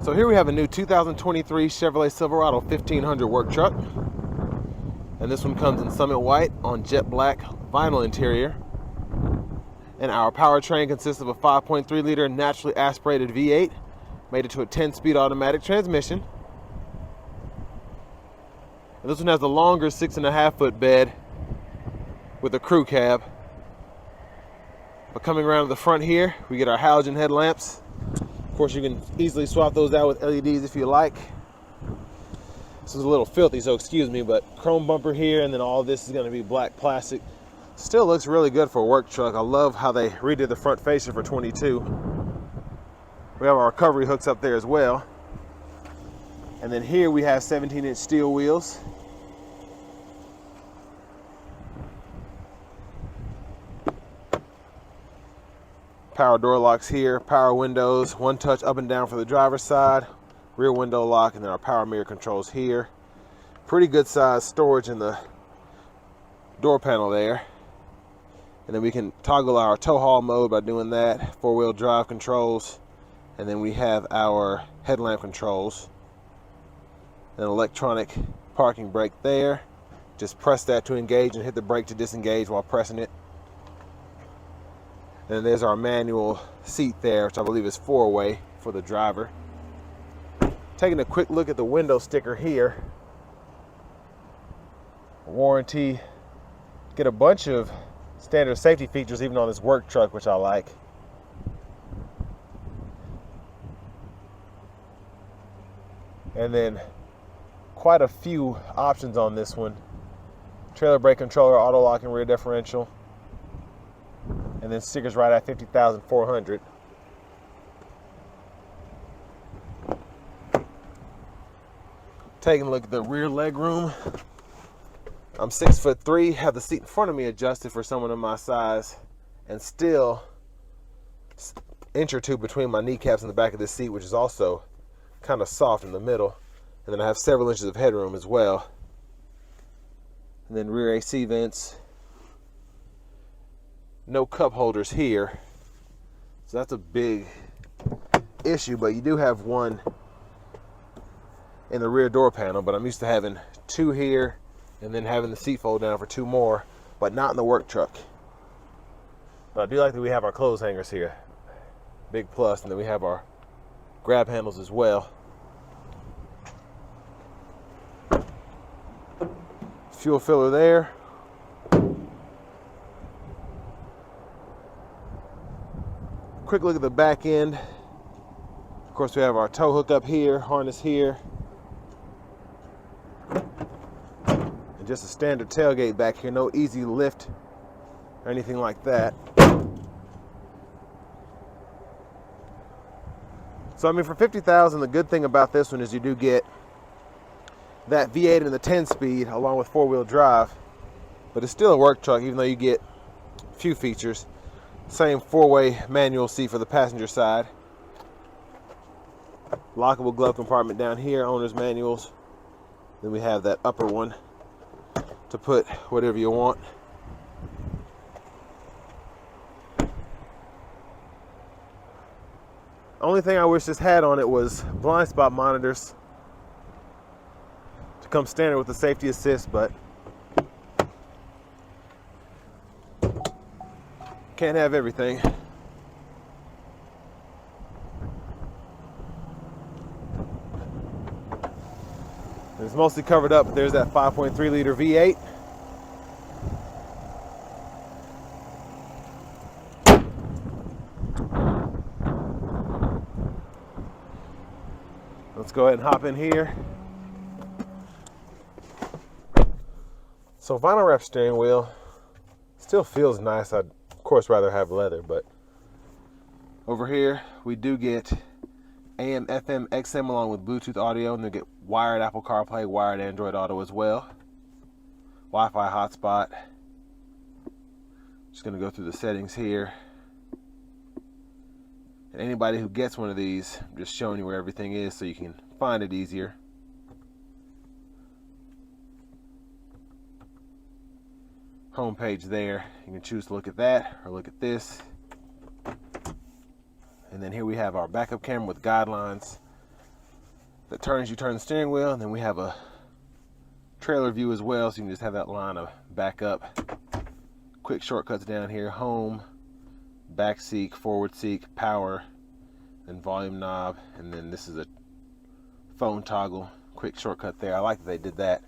So here we have a new 2023 Chevrolet Silverado 1500 work truck. And this one comes in Summit White on jet black vinyl interior. And our powertrain consists of a 5.3 liter naturally aspirated V8, made it to a 10-speed automatic transmission. And this one has the longer 6.5 foot bed with a crew cab. But coming around to the front here, we get our halogen headlamps. Of course, you can easily swap those out with LEDs if you like. This is a little filthy, so excuse me, but chrome bumper here, and then all this is going to be black plastic. Still looks really good for a work truck. I love how they redid the front fascia for 22. We have our recovery hooks up there as well. And then here we have 17-inch steel wheels. Power door locks here, power windows, one touch up and down for the driver's side, rear window lock, and then our power mirror controls here. Pretty good size storage in the door panel there. And then we can toggle our tow haul mode by doing that, four-wheel drive controls, and then we have our headlamp controls. An electronic parking brake there. Just press that to engage and hit the brake to disengage while pressing it. And then there's our manual seat there, which I believe is four-way for the driver. Taking a quick look at the window sticker here. Warranty. Get a bunch of standard safety features even on this work truck, which I like. And then quite a few options on this one. Trailer brake controller, auto lock and rear differential. And then stickers right at $50,400. Taking a look at the rear leg room. I'm 6'3", have the seat in front of me adjusted for someone of my size, and still an inch or two between my kneecaps and the back of this seat, which is also kind of soft in the middle. And then I have several inches of headroom as well. And then rear AC vents. No cup holders here, so that's a big issue, but you do have one in the rear door panel, but I'm used to having two here and then having the seat fold down for two more, but not in the work truck. But I do like that we have our clothes hangers here. Big plus. And then we have our grab handles as well. Fuel filler there. Quick look at the back end. Of course, we have our tow hook up here, harness here. And just a standard tailgate back here, no easy lift or anything like that. So I mean, for $50,000, the good thing about this one is you do get that V8 and the 10-speed along with four-wheel drive, but it's still a work truck even though you get a few features. Same four-way manual seat for the passenger side. Lockable glove compartment down here, owner's manuals. Then we have that upper one to put whatever you want. Only thing I wish this had on it was blind spot monitors to come standard with the safety assist, but can't have everything. It's mostly covered up, but there's that 5.3 liter V8. Let's go ahead and hop in here. So vinyl wrap steering wheel still feels nice. I'd of course rather have leather, but over here we do get AM, FM, XM along with Bluetooth audio, and they get wired Apple CarPlay, wired Android Auto as well. Wi-Fi hotspot. Just going to go through the settings here. And anybody who gets one of these, I'm just showing you where everything is so you can find it easier. Home page there. You can choose to look at that or look at this. And then here we have our backup camera with guidelines, that turns, you turn the steering wheel, and then we have a trailer view as well, so you can just have that line of backup. Quick shortcuts down here: home, back seat, forward seat, power, and volume knob, and then this is a phone toggle. Quick shortcut there. I like that they did that.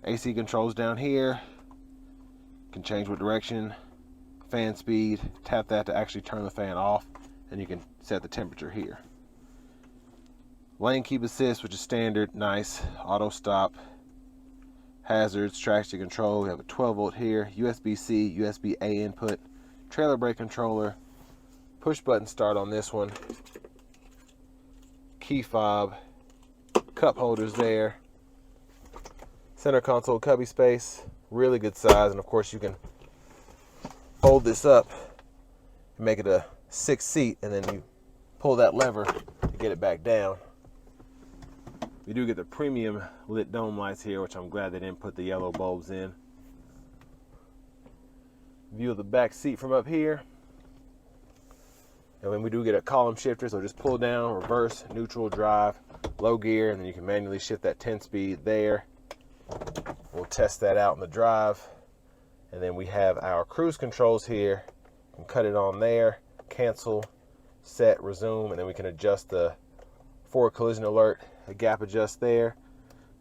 AC controls down here. Can change what direction, fan speed. Tap that to actually turn the fan off, and you can set the temperature here. Lane keep assist, which is standard, nice. Auto stop, hazards, traction control. We have a 12-volt here, USB-C, USB-A input, trailer brake controller, push button start on this one, key fob, cup holders there, center console cubby space, really good size, and of course you can fold this up and make it a 6 seat, and then you pull that lever to get it back down. We do get the premium lit dome lights here, which I'm glad they didn't put the yellow bulbs in. View of the back seat from up here. And then we do get a column shifter, so just pull down, reverse, neutral, drive, low gear, and then you can manually shift that 10-speed there. We'll test that out in the drive. And then we have our cruise controls here. You can cut it on there, cancel, set, resume, and then we can adjust the forward collision alert, a gap adjust there,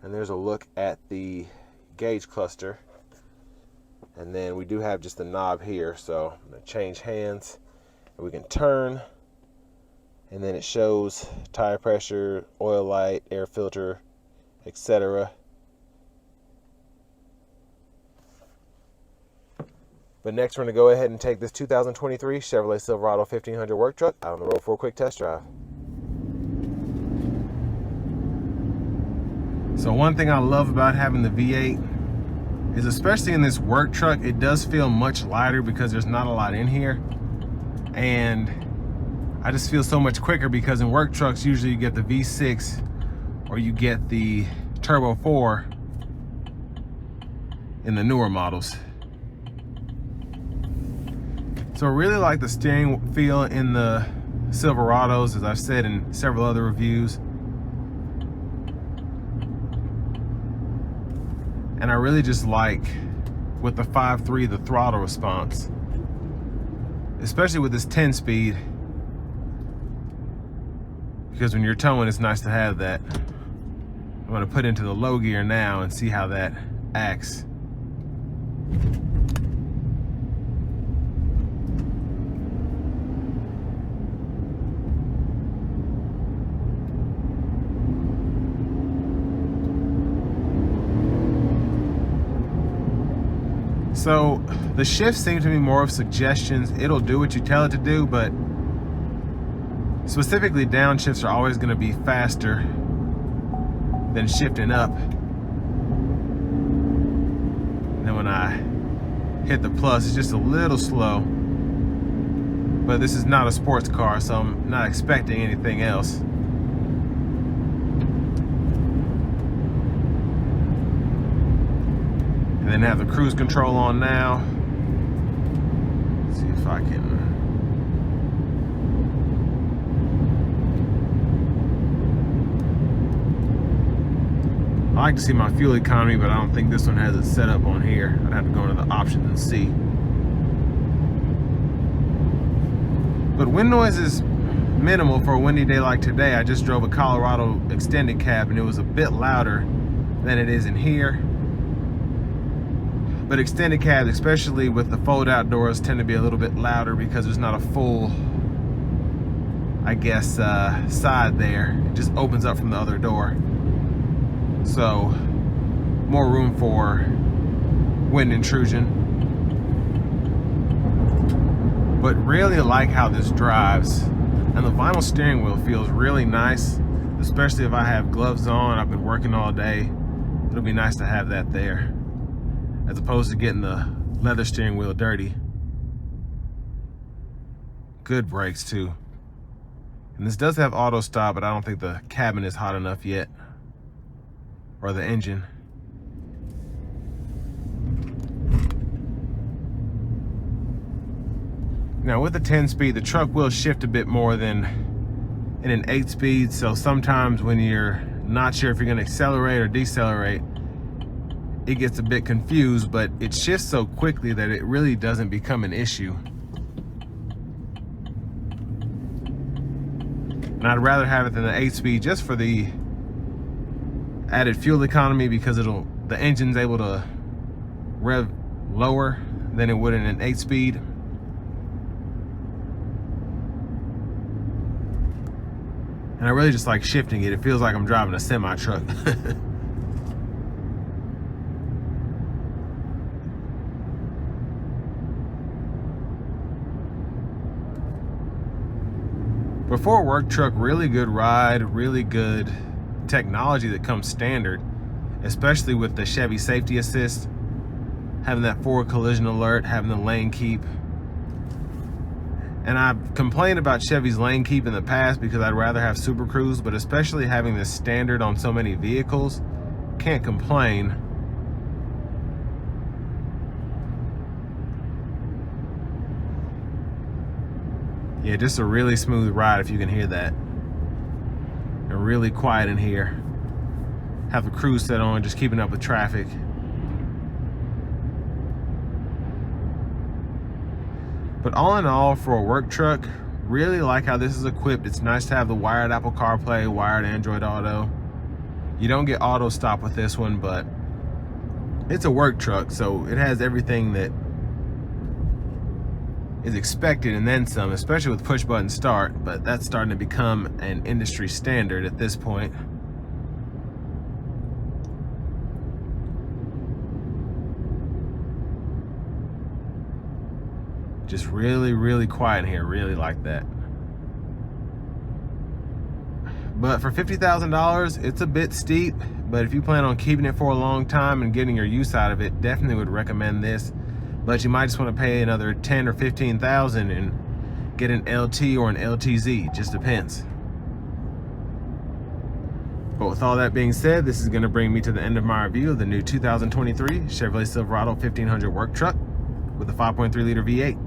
and there's a look at the gauge cluster. And then we do have just the knob here, so I'm going to change hands, and we can turn, and then it shows tire pressure, oil light, air filter, etc. But next we're going to go ahead and take this 2023 Chevrolet Silverado 1500 work truck out on the road for a quick test drive. So one thing I love about having the V8 is, especially in this work truck, it does feel much lighter because there's not a lot in here. And I just feel so much quicker, because in work trucks, usually you get the V6 or you get the Turbo 4 in the newer models. So I really like the steering feel in the Silverados, as I've said in several other reviews. And I really just like, with the 5.3, the throttle response, especially with this 10-speed, because when you're towing, it's nice to have that. I'm going to put into the low gear now and see how that acts. So the shifts seem to be more of suggestions. It'll do what you tell it to do, but specifically downshifts are always going to be faster than shifting up. And then when I hit the plus, it's just a little slow. But this is not a sports car, so I'm not expecting anything else. And then have the cruise control on now. Let's see if I can. I like to see my fuel economy, but I don't think this one has it set up on here. I'd have to go into the options and see. But wind noise is minimal for a windy day like today. I just drove a Colorado extended cab and it was a bit louder than it is in here. But extended cabs, especially with the fold-out doors, tend to be a little bit louder because there's not a full, I guess, side there. It just opens up from the other door. So, more room for wind intrusion. But really like how this drives. And the vinyl steering wheel feels really nice, especially if I have gloves on. I've been working all day. It'll be nice to have that there, as opposed to getting the leather steering wheel dirty. Good brakes too. And this does have auto stop, but I don't think the cabin is hot enough yet, or the engine. Now with the 10-speed, the truck will shift a bit more than in an 8-speed, so sometimes when you're not sure if you're going to accelerate or decelerate, it gets a bit confused, but it shifts so quickly that it really doesn't become an issue. And I'd rather have it than the 8-speed just for the added fuel economy, because the engine's able to rev lower than it would in an 8-speed. And I really just like shifting it. It feels like I'm driving a semi-truck. But for a work truck, really good ride, really good technology that comes standard, especially with the Chevy Safety Assist, having that forward collision alert, having the lane keep. And I've complained about Chevy's lane keep in the past because I'd rather have Super Cruise, but especially having this standard on so many vehicles, can't complain. Yeah, just a really smooth ride if you can hear that. And really quiet in here. Have the cruise set on, just keeping up with traffic. But all in all, for a work truck, really like how this is equipped. It's nice to have the wired Apple CarPlay, wired Android Auto. You don't get auto stop with this one, but it's a work truck, so it has everything that is expected and then some, especially with push button start, but that's starting to become an industry standard at this point. Just really, really quiet in here, really like that. But for $50,000, it's a bit steep, but if you plan on keeping it for a long time and getting your use out of it, definitely would recommend this. But you might just want to pay another $10,000 or $15,000 and get an LT or an LTZ, just depends. But with all that being said, this is going to bring me to the end of my review of the new 2023 Chevrolet Silverado 1500 work truck with a 5.3 liter V8.